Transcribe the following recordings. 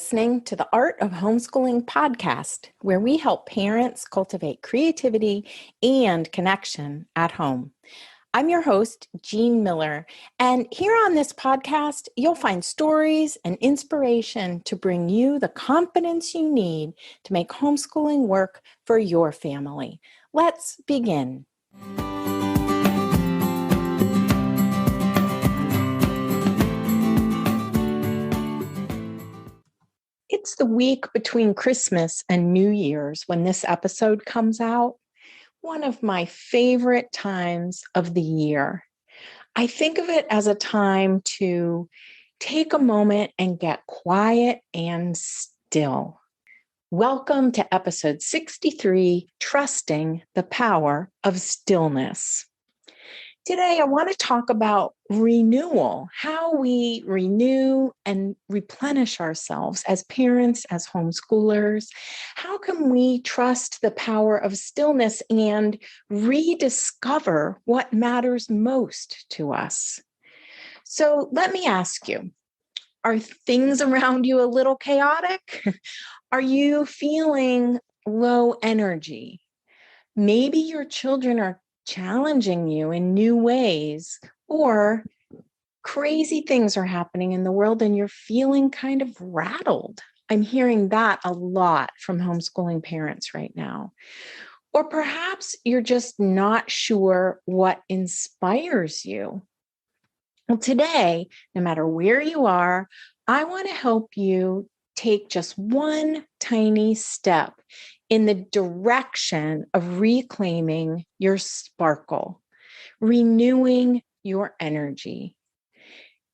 listening to the Art of Homeschooling podcast, where we help parents cultivate creativity and connection at home. I'm your host, Jean Miller, and here on this podcast, you'll find stories and inspiration to bring you the confidence you need to make homeschooling work for your family. Let's begin. It's the week between Christmas and New Year's when this episode comes out. One of my favorite times of the year. I think of it as a time to take a moment and get quiet and still. Welcome to episode 63, Trusting the Power of Stillness. Today, I want to talk about renewal, how we renew and replenish ourselves as parents, as homeschoolers. How can we trust the power of stillness and rediscover what matters most to us? So let me ask you, are things around you a little chaotic? Are you feeling low energy? Maybe your children are challenging you in new ways, or crazy things are happening in the world and you're feeling kind of rattled. I'm hearing that a lot from homeschooling parents right now. Or perhaps you're just not sure what inspires you. Well, today, no matter where you are, I want to help you take just one tiny step in the direction of reclaiming your sparkle, renewing your energy.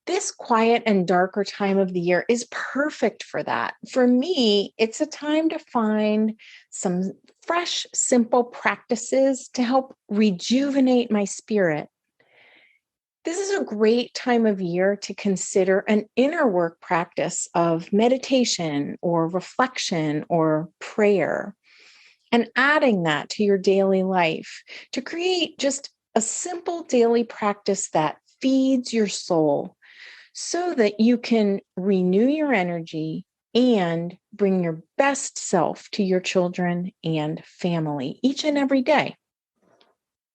This quiet and darker time of the year is perfect for that. For me, it's a time to find some fresh, simple practices to help rejuvenate my spirit. This is a great time of year to consider an inner work practice of meditation or reflection or prayer, and adding that to your daily life to create just a simple daily practice that feeds your soul so that you can renew your energy and bring your best self to your children and family each and every day.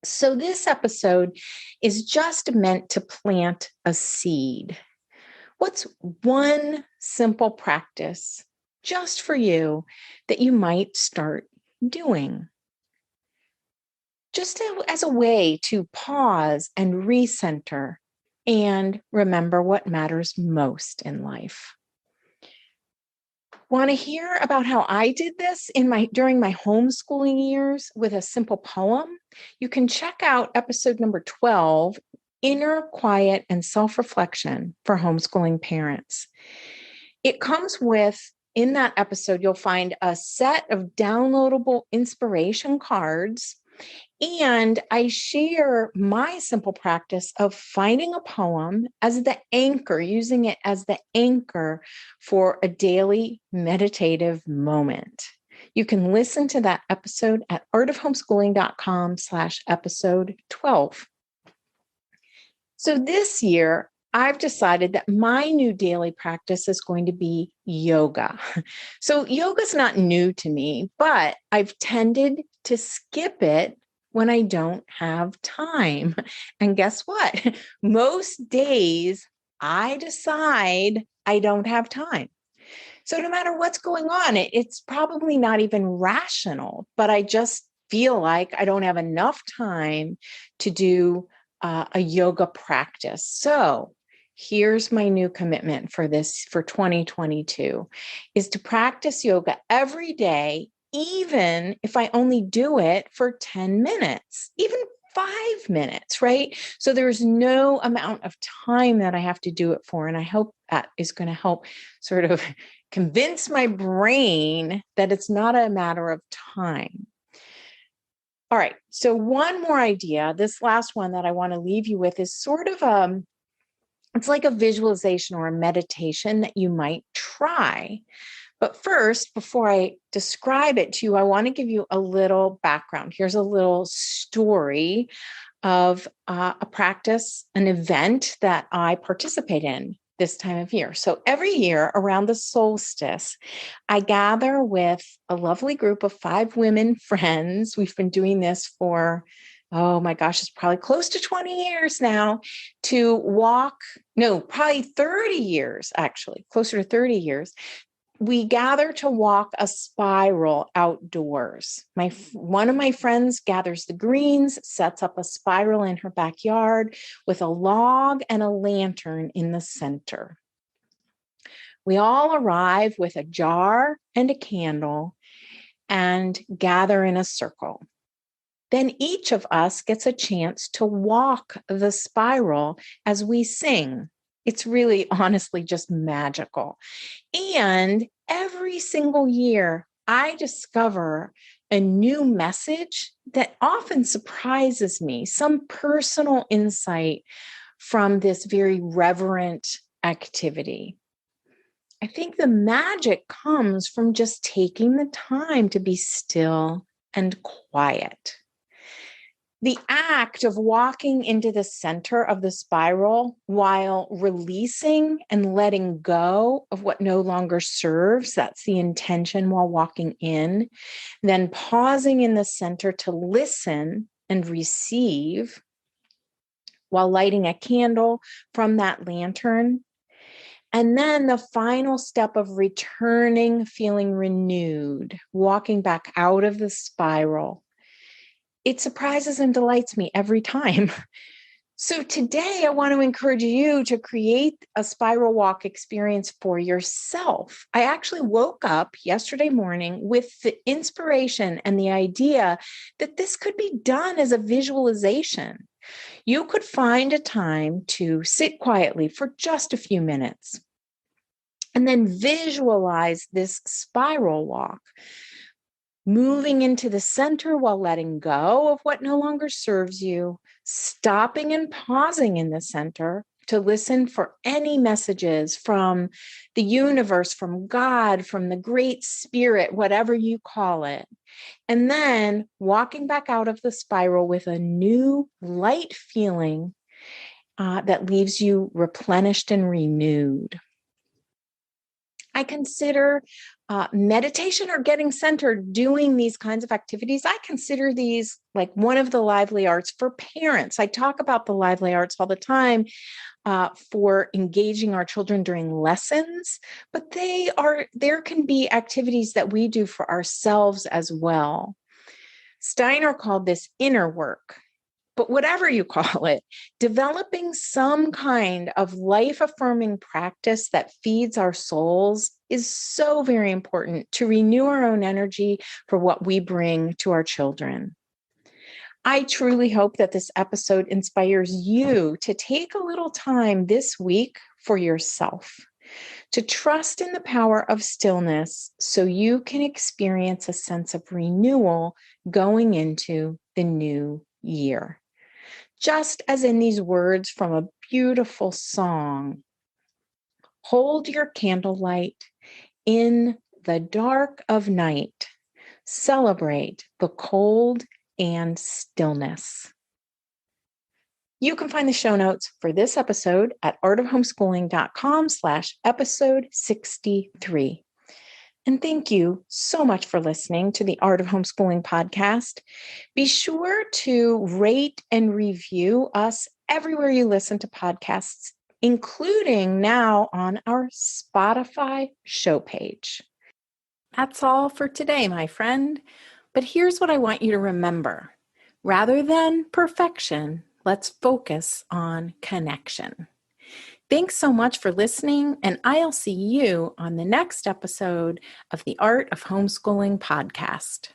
So this episode is just meant to plant a seed. What's one simple practice just for you that you might start doing? Just as a way to pause and recenter and remember what matters most in life. Want to hear about how I did this during my homeschooling years with a simple poem? You can check out episode number 12, Inner Quiet and Self-Reflection for Homeschooling Parents. It comes with, in that episode, you'll find a set of downloadable inspiration cards, and I share my simple practice of finding a poem as the anchor, using it as the anchor for a daily meditative moment. You can listen to that episode at artofhomeschooling.com/episode 12. So this year, I've decided that my new daily practice is going to be yoga. So yoga's not new to me, but I've tended to skip it when I don't have time. And guess what? Most days I decide I don't have time. So no matter what's going on, it's probably not even rational, but I just feel like I don't have enough time to do a yoga practice. So here's my new commitment for 2022 is to practice yoga every day, even if I only do it for 10 minutes, even 5 minutes, right? So there's no amount of time that I have to do it for. And I hope that is going to help sort of convince my brain that it's not a matter of time. All right. So one more idea, this last one that I want to leave you with is sort of it's like a visualization or a meditation that you might try. But first, before I describe it to you, I want to give you a little background. Here's a little story of a practice, an event that I participate in. this time of year. So every year around the solstice, I gather with a lovely group of 5 women friends. We've been doing this for, oh my gosh, it's probably close to 20 years now to walk. No, probably 30 years, actually, closer to 30 years. We gather to walk a spiral outdoors. One of my friends gathers the greens, sets up a spiral in her backyard with a log and a lantern in the center. We all arrive with a jar and a candle and gather in a circle. Then each of us gets a chance to walk the spiral as we sing. It's really, honestly, just magical. And every single year, I discover a new message that often surprises me, some personal insight from this very reverent activity. I think the magic comes from just taking the time to be still and quiet. The act of walking into the center of the spiral while releasing and letting go of what no longer serves, that's the intention while walking in, then pausing in the center to listen and receive while lighting a candle from that lantern. And then the final step of returning, feeling renewed, walking back out of the spiral. It surprises and delights me every time. So today I want to encourage you to create a spiral walk experience for yourself. I actually woke up yesterday morning with the inspiration and the idea that this could be done as a visualization. You could find a time to sit quietly for just a few minutes and then visualize this spiral walk, moving into the center while letting go of what no longer serves you, stopping and pausing in the center to listen for any messages from the universe, from God, from the great spirit, whatever you call it. And then walking back out of the spiral with a new light feeling that leaves you replenished and renewed. I consider meditation or getting centered, doing these kinds of activities. I consider these like one of the lively arts for parents. I talk about the lively arts all the time for engaging our children during lessons, but there can be activities that we do for ourselves as well. Steiner called this inner work. But whatever you call it, developing some kind of life-affirming practice that feeds our souls is so very important to renew our own energy for what we bring to our children. I truly hope that this episode inspires you to take a little time this week for yourself, to trust in the power of stillness so you can experience a sense of renewal going into the new year. Just as in these words from a beautiful song, hold your candlelight in the dark of night. Celebrate the cold and stillness. You can find the show notes for this episode at artofhomeschooling.com/episode 63. And thank you so much for listening to the Art of Homeschooling podcast. Be sure to rate and review us everywhere you listen to podcasts, including now on our Spotify show page. That's all for today, my friend. But here's what I want you to remember. Rather than perfection, let's focus on connection. Thanks so much for listening, and I'll see you on the next episode of the Art of Homeschooling podcast.